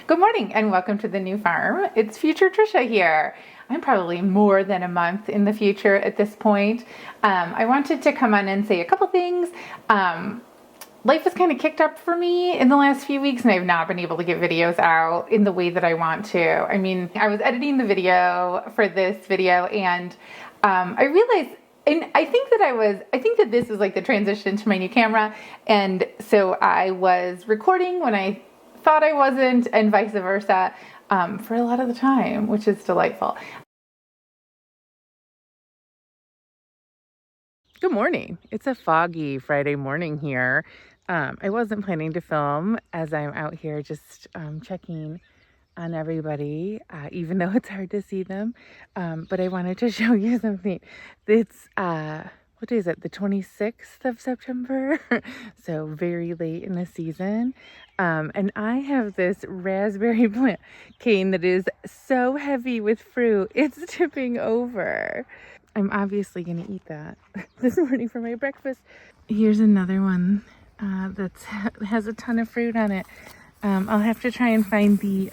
Good morning and welcome to the new farm. It's future Trisha here. I'm probably more than a month in the future at this point. I wanted to come on and say a couple things. Life has kind of kicked up for me in the last few weeks and I've not been able to get videos out in the way that I want to. I mean, I was editing the video for this video and I realized, and I think that this was like the transition to my new camera. And so I was recording when I thought I wasn't and vice versa for a lot of the time, which is delightful. Good morning. It's a foggy Friday morning here. I wasn't planning to film as I'm out here just checking on everybody, even though it's hard to see them. But I wanted to show you something. It's, what day is it? The 26th of September. So very late in the season. And I have this raspberry plant cane that is so heavy with fruit, it's tipping over. I'm obviously going to eat that this morning for my breakfast. Here's another one that has a ton of fruit on it. I'll have to try and find the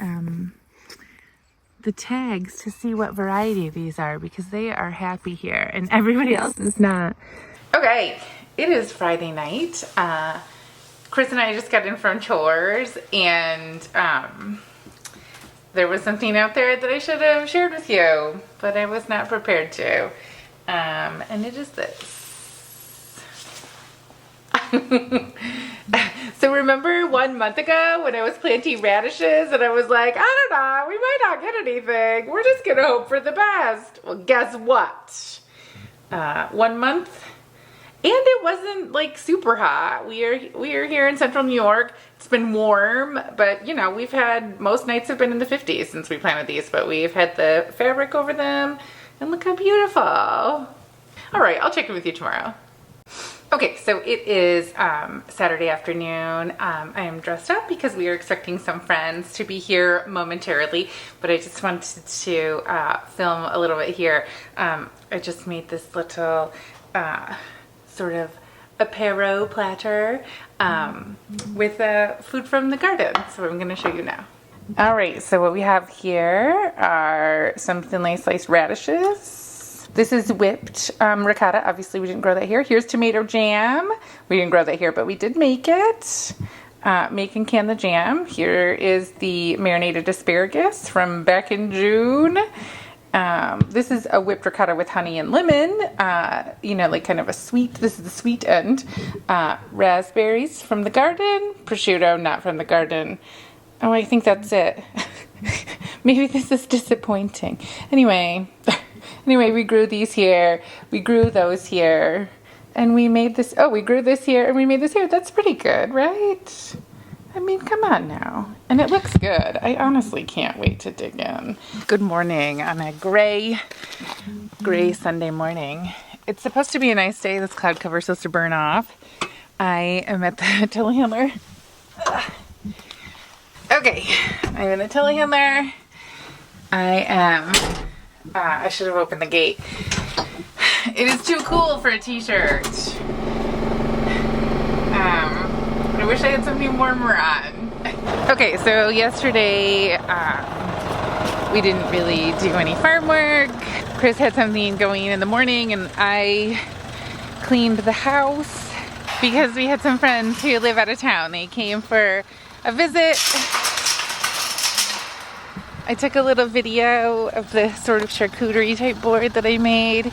tags to see what variety these are because they are happy here and everybody else is not. Okay, it is Friday night. Chris and I just got in from chores and there was something out there that I should have shared with you, but I was not prepared to. And it is this. So remember 1 month ago when I was planting radishes and I was like, I don't know, we might not get anything. We're just gonna hope for the best. Well, guess what? 1 month. And it wasn't like super hot. We are here in central New York. It's been warm, but you know, we've had, most nights have been in the 50s since we planted these, but we've had the fabric over them and look how beautiful. All right, I'll check in with you tomorrow. Okay, so it is Saturday afternoon. I am dressed up because we are expecting some friends to be here momentarily, but I just wanted to film a little bit here. I just made this little sort of apéro platter with food from the garden. So I'm gonna show you now. All right, so what we have here are some thinly sliced radishes. This is whipped ricotta. Obviously we didn't grow that here. Here's tomato jam. We didn't grow that here, but we did make it. Make and can the jam. Here is the marinated asparagus from back in June. This is a whipped ricotta with honey and lemon, you know, like kind of a sweet, this is the sweet end. Raspberries from the garden, prosciutto not from the garden. Oh, I think that's it. Maybe this is disappointing. Anyway, we grew these here, we grew those here, and we made this, oh, we grew this here and we made this here. That's pretty good, right? I mean, come on now. And it looks good. I honestly can't wait to dig in. Good morning on a gray Sunday morning. It's supposed to be a nice day. This cloud cover is supposed to burn off. I am at the telehandler. Okay, I'm in the telehandler. I should have opened the gate. It is too cool for a t-shirt. I wish I had something warmer on. Okay, so yesterday we didn't really do any farm work. Chris had something going in the morning and I cleaned the house because we had some friends who live out of town. They came for a visit. I took a little video of the sort of charcuterie type board that I made.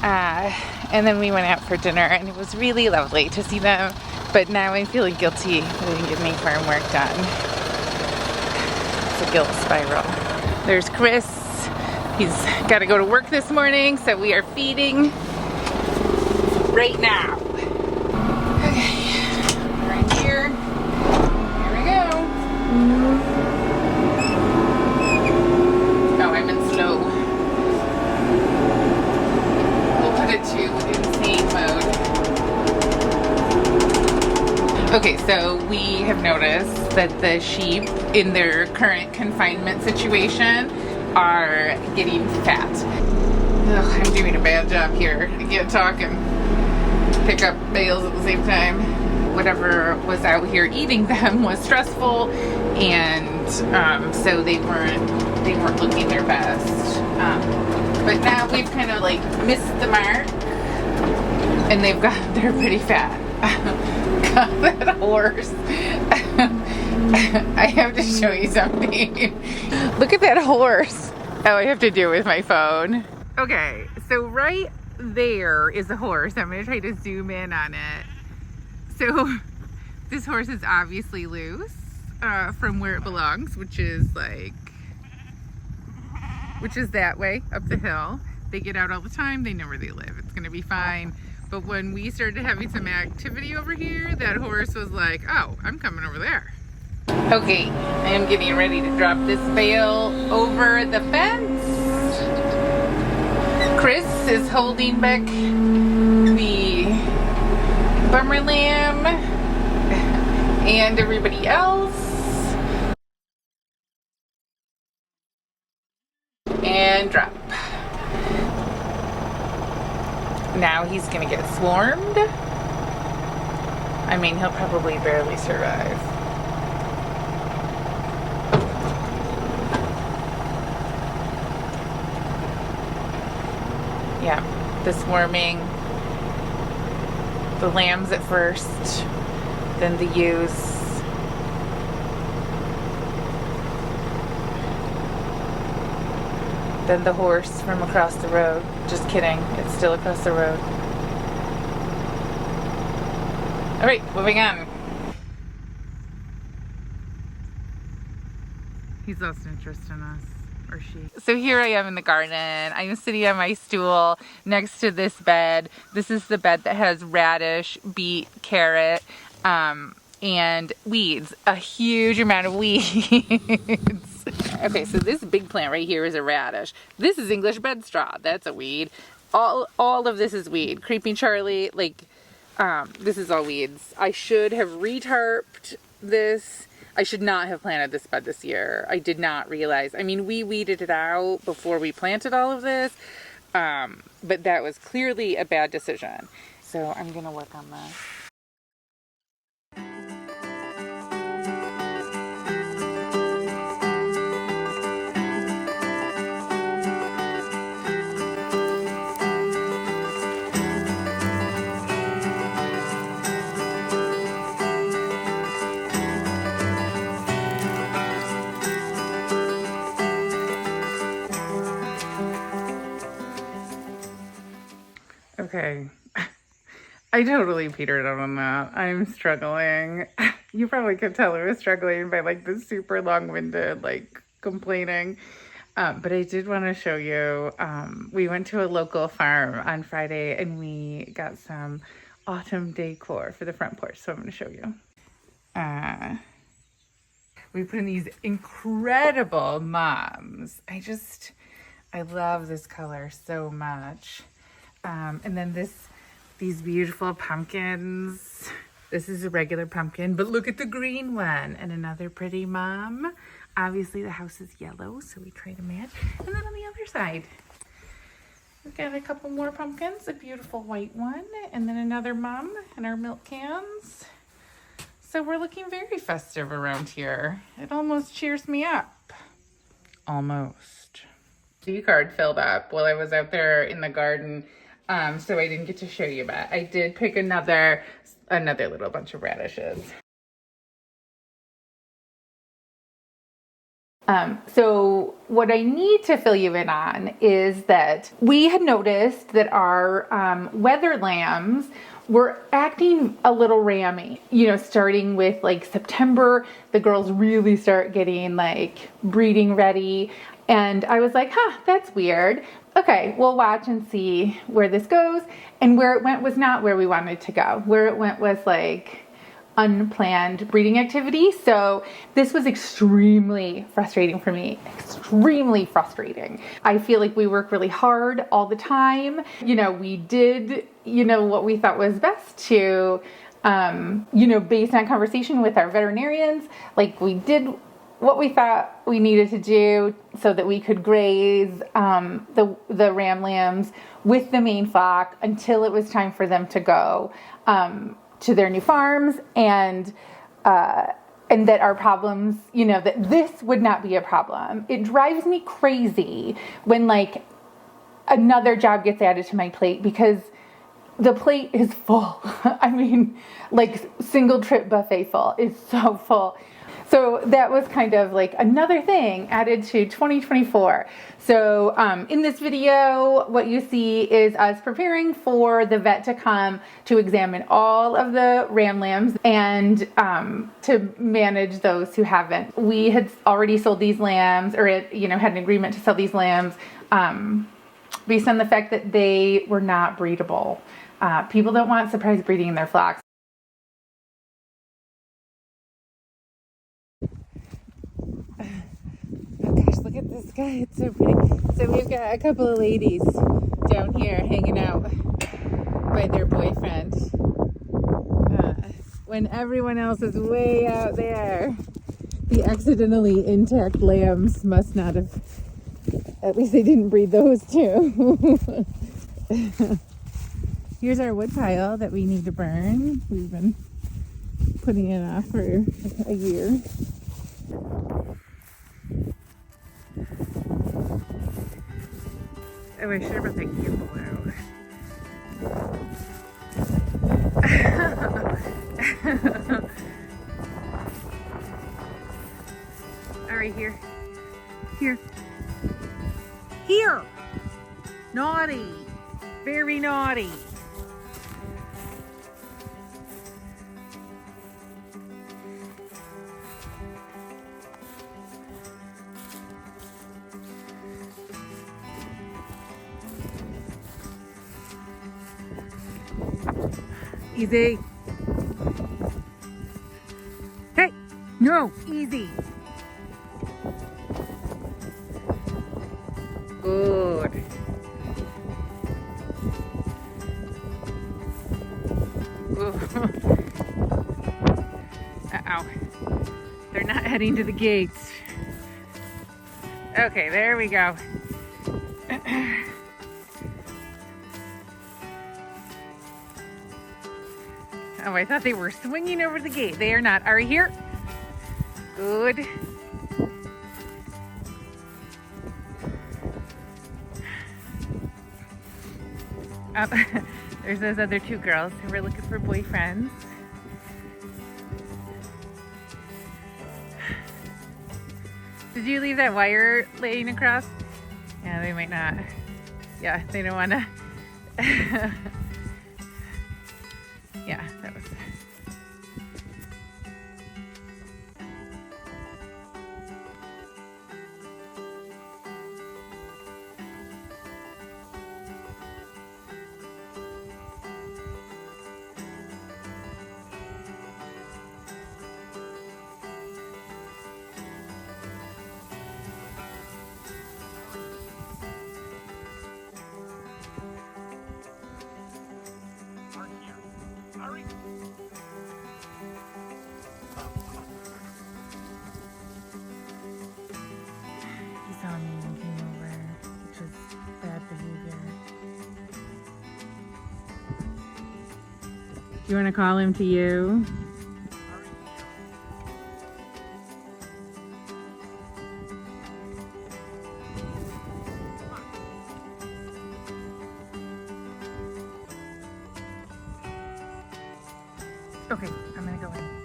And then we went out for dinner and it was really lovely to see them. But now I'm feeling guilty that I didn't get any farm work done. It's a guilt spiral. There's Chris. He's got to go to work this morning, so we are feeding right now. Okay, right here. Here we go. Oh, I'm in slow. We'll put it to insane mode. Okay, so we have noticed that the sheep in their current confinement situation are getting fat. Ugh, I'm doing a bad job here. I can't talk and pick up bales at the same time. Whatever was out here eating them was stressful and so they weren't looking their best. But now we've kind of like missed the mark, and they're pretty fat. God, that horse. I have to show you something. Look at that horse. Oh, I have to do it with my phone. Okay, so right there is a horse. I'm gonna try to zoom in on it. So this horse is obviously loose from where it belongs, which is that way up the hill. They get out all the time. They know where they live. It's gonna be fine. But when we started having some activity over here, that horse was like, oh, I'm coming over there. Okay, I am getting ready to drop this bale over the fence. Chris is holding back the bummer lamb and everybody else. And drop. Now he's gonna get swarmed. I mean, he'll probably barely survive. Yeah, the swarming. The lambs at first, then the ewes. Then the horse from across the road. Just kidding, it's still across the road. All right, moving on. He's lost interest in us, or she. So here I am in the garden. I'm sitting on my stool next to this bed. This is the bed that has radish, beet, carrot, and weeds. A huge amount of weeds. Okay, so this big plant right here is a radish. This is English bedstraw. That's a weed. All of this is weed. Creeping Charlie, this is all weeds. I should have retarped this. I should not have planted this bed this year. I did not realize. I mean, we weeded it out before we planted all of this, but that was clearly a bad decision. So I'm gonna work on this. Okay, I totally petered out on that. I'm struggling. You probably could tell I was struggling by the super long-winded complaining. But I did want to show you, we went to a local farm on Friday and we got some autumn decor for the front porch. So I'm going to show you. We put in these incredible mums. I love this color so much. And then these beautiful pumpkins. This is a regular pumpkin, but look at the green one and another pretty mom. Obviously the house is yellow, so we try to match. And then on the other side, we've got a couple more pumpkins, a beautiful white one, and then another mom and our milk cans. So we're looking very festive around here. It almost cheers me up. Almost. The card filled up while I was out there in the garden. So I didn't get to show you, but I did pick another little bunch of radishes. So what I need to fill you in on is that we had noticed that our weather lambs were acting a little rammy. Starting with September, the girls really start getting breeding ready. And I was like, that's weird. Okay, we'll watch and see where this goes. And where it went was not where we wanted to go. Where it went was unplanned breeding activity. So this was extremely frustrating for me. Extremely frustrating. I feel like we work really hard all the time. We did, what we thought was best to, based on conversation with our veterinarians, we did what we thought we needed to do so that we could graze the ram lambs with the main flock until it was time for them to go to their new farms. And and that our problems, you know, that this would not be a problem. It drives me crazy when like another job gets added to my plate because the plate is full. I mean, like single trip buffet full. It's so full. So that was kind of like another thing added to 2024. So in this video, what you see is us preparing for the vet to come to examine all of the ram lambs and to manage those who haven't. We had already sold these lambs, or you know, had an agreement to sell these lambs based on the fact that they were not breedable. People don't want surprise breeding in their flocks. Gosh, look at this guy. It's so pretty. So we've got a couple of ladies down here hanging out by their boyfriend. When everyone else is way out there, the accidentally intact lambs must not have, at least they didn't breed those two. Here's our wood pile that we need to burn. We've been putting it off for a year. Oh, I should have brought the candle out. All right, here. Here! Naughty! Very naughty! Easy. Hey, no, easy. Good. Uh-oh. They're not heading to the gates. Okay, there we go. Oh, I thought they were swinging over the gate. They are not. Are you here? Good. There's those other two girls who were looking for boyfriends. Did you leave that wire laying across? Yeah, they might not. Yeah, they don't want to. Yeah, that was. Do you want to call him to you? Okay, I'm gonna go in.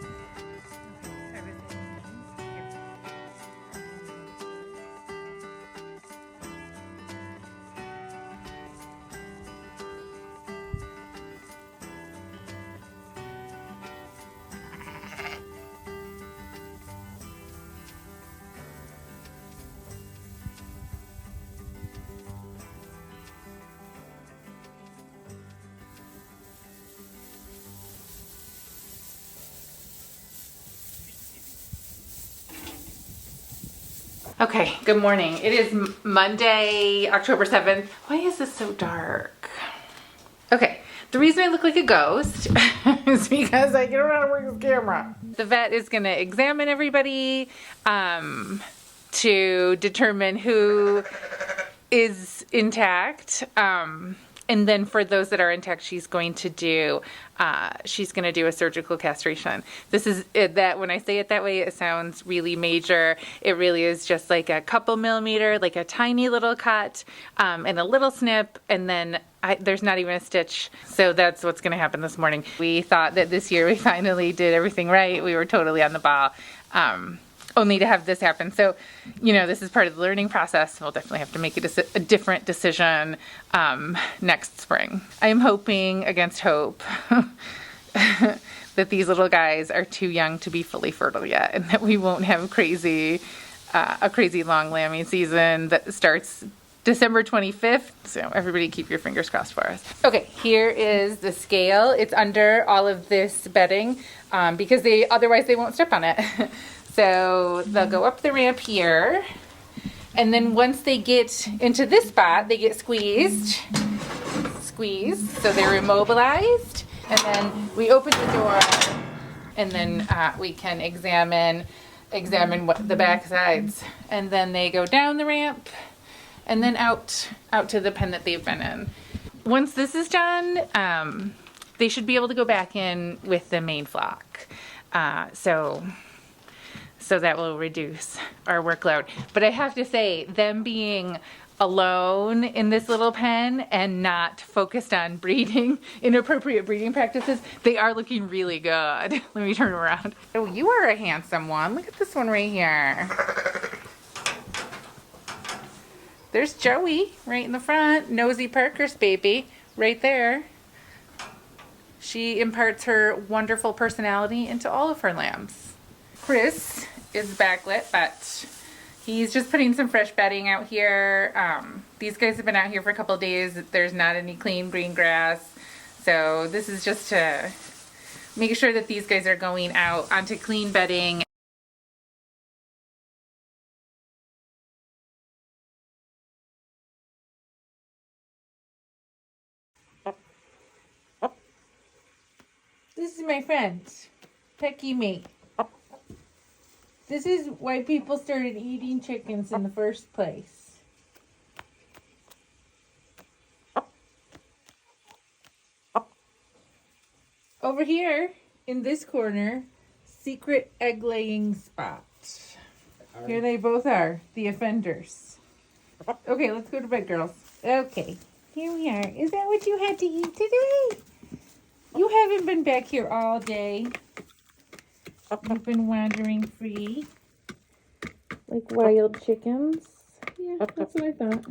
Okay, good morning. It is Monday, October 7th. Why is this so dark? Okay, the reason I look like a ghost is because I don't know how to work this camera. The vet is gonna examine everybody to determine who is intact. And then for those that are intact, she's going to do a surgical castration. This is that when I say it that way, it sounds really major. It really is just like a couple millimeter, like a tiny little cut, and a little snip, and then there's not even a stitch. So that's what's going to happen this morning. We thought that this year we finally did everything right. We were totally on the ball. Only to have this happen. So, this is part of the learning process. We'll definitely have to make a different decision next spring. I am hoping against hope that these little guys are too young to be fully fertile yet, and that we won't have a crazy long lambing season that starts December 25th. So everybody keep your fingers crossed for us. Okay, here is the scale. It's under all of this bedding because otherwise they won't step on it. So they'll go up the ramp here, and then once they get into this spot, they get squeezed, so they're immobilized, and then we open the door, and then we can examine what the back sides, and then they go down the ramp, and then out to the pen that they've been in. Once this is done, they should be able to go back in with the main flock. So that will reduce our workload. But I have to say, them being alone in this little pen and not focused on breeding, inappropriate breeding practices, they are looking really good. Let me turn around. Oh, you are a handsome one. Look at this one right here. There's Joey right in the front. Nosy Parker's baby right there. She imparts her wonderful personality into all of her lambs. Chris is backlit, but he's just putting some fresh bedding out here. These guys have been out here for a couple of days. There's not any clean green grass. So this is just to make sure that these guys are going out onto clean bedding. This is my friend, Pecky Mate. This is why people started eating chickens in the first place. Over here, in this corner, secret egg laying spot. Here they both are, the offenders. Okay, let's go to bed, girls. Okay, here we are. Is that what you had to eat today? You haven't been back here all day. You've been wandering free. Like wild chickens. Yeah, that's what I thought.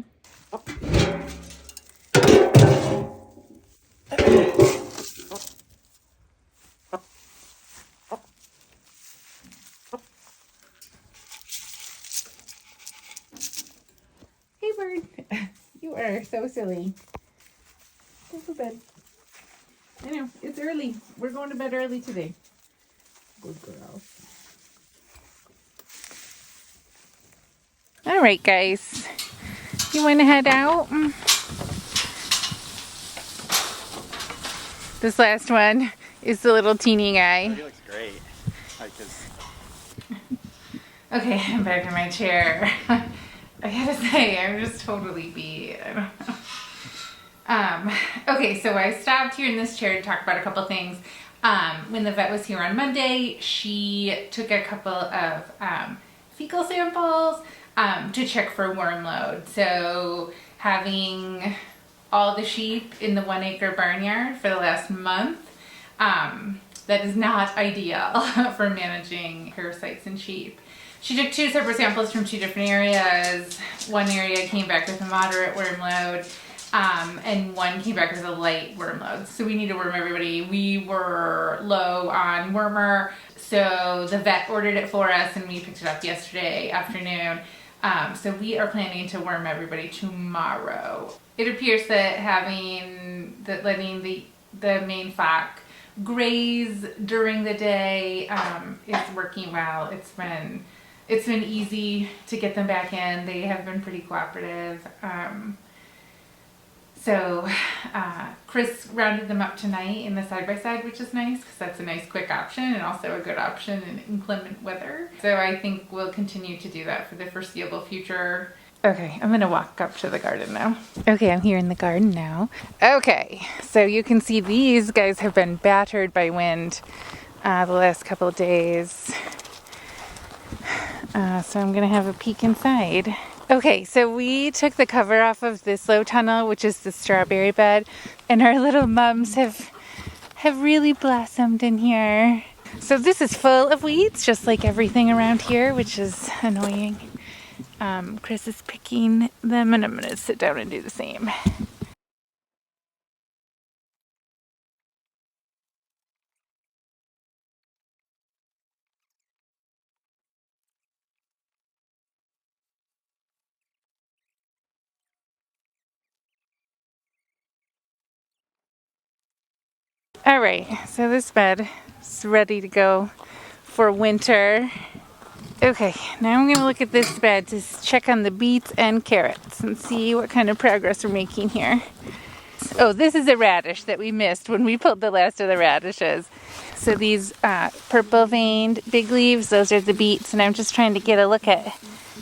Hey, bird. You are so silly. Go to bed. I know, it's early. We're going to bed early today. Good girl. All right, guys. You want to head out? This last one is the little teeny guy. He looks great. Okay, I'm back in my chair. I gotta say, I'm just totally beat. I don't know. Okay, so I stopped here in this chair to talk about a couple things. When the vet was here on Monday, she took a couple of fecal samples to check for worm load. So having all the sheep in the 1 acre barnyard for the last month, that is not ideal for managing parasites in sheep. She took 2 separate samples from 2 different areas. One area came back with a moderate worm load, and one came back with a light worm load. So we need to worm everybody. We were low on wormer, so the vet ordered it for us and we picked it up yesterday afternoon. So we are planning to worm everybody tomorrow. It appears that letting the main flock graze during the day is working well. It's been easy to get them back in. They have been pretty cooperative. So Chris rounded them up tonight in the side-by-side, which is nice because that's a nice quick option and also a good option in inclement weather. So I think we'll continue to do that for the foreseeable future. Okay, I'm gonna walk up to the garden now. Okay, I'm here in the garden now. Okay, so you can see these guys have been battered by wind the last couple of days. So I'm gonna have a peek inside. Okay, so we took the cover off of this low tunnel, which is the strawberry bed, and our little mums have really blossomed in here. So this is full of weeds, just like everything around here, which is annoying. Chris is picking them, and I'm gonna sit down and do the same. All right, so this bed is ready to go for winter. Okay, now I'm gonna look at this bed to check on the beets and carrots and see what kind of progress we're making here. Oh, this is a radish that we missed when we pulled the last of the radishes. So these purple veined big leaves, those are the beets, and I'm just trying to get a look at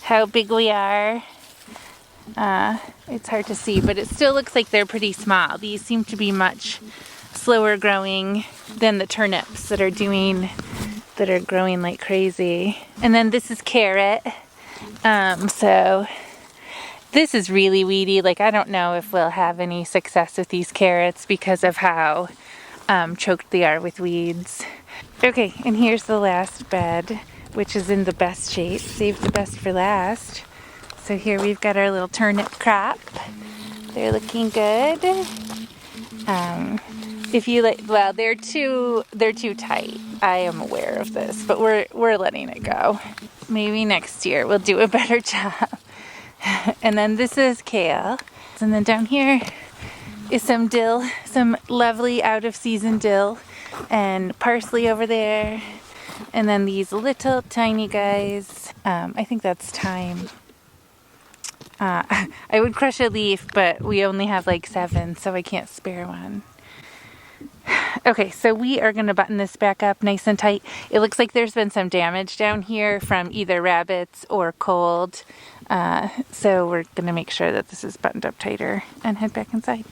how big we are. It's hard to see, but it still looks like they're pretty small. These seem to be much slower growing than the turnips that are growing like crazy. And then this is carrot. So this is really weedy. Like, I don't know if we'll have any success with these carrots because of how choked they are with weeds. Okay, and here's the last bed, which is in the best shape. Save the best for last. So here we've got our little turnip crop. They're looking good. If you like, well, they're too tight. I am aware of this, but we're letting it go. Maybe next year we'll do a better job. And then this is kale. And then down here is some dill, some lovely out of season dill, and parsley over there. And then these little tiny guys. I think that's thyme. I would crush a leaf, but we only have like 7, so I can't spare one. Okay, so we are going to button this back up nice and tight. It looks like there's been some damage down here from either rabbits or cold. So we're going to make sure that this is buttoned up tighter and head back inside.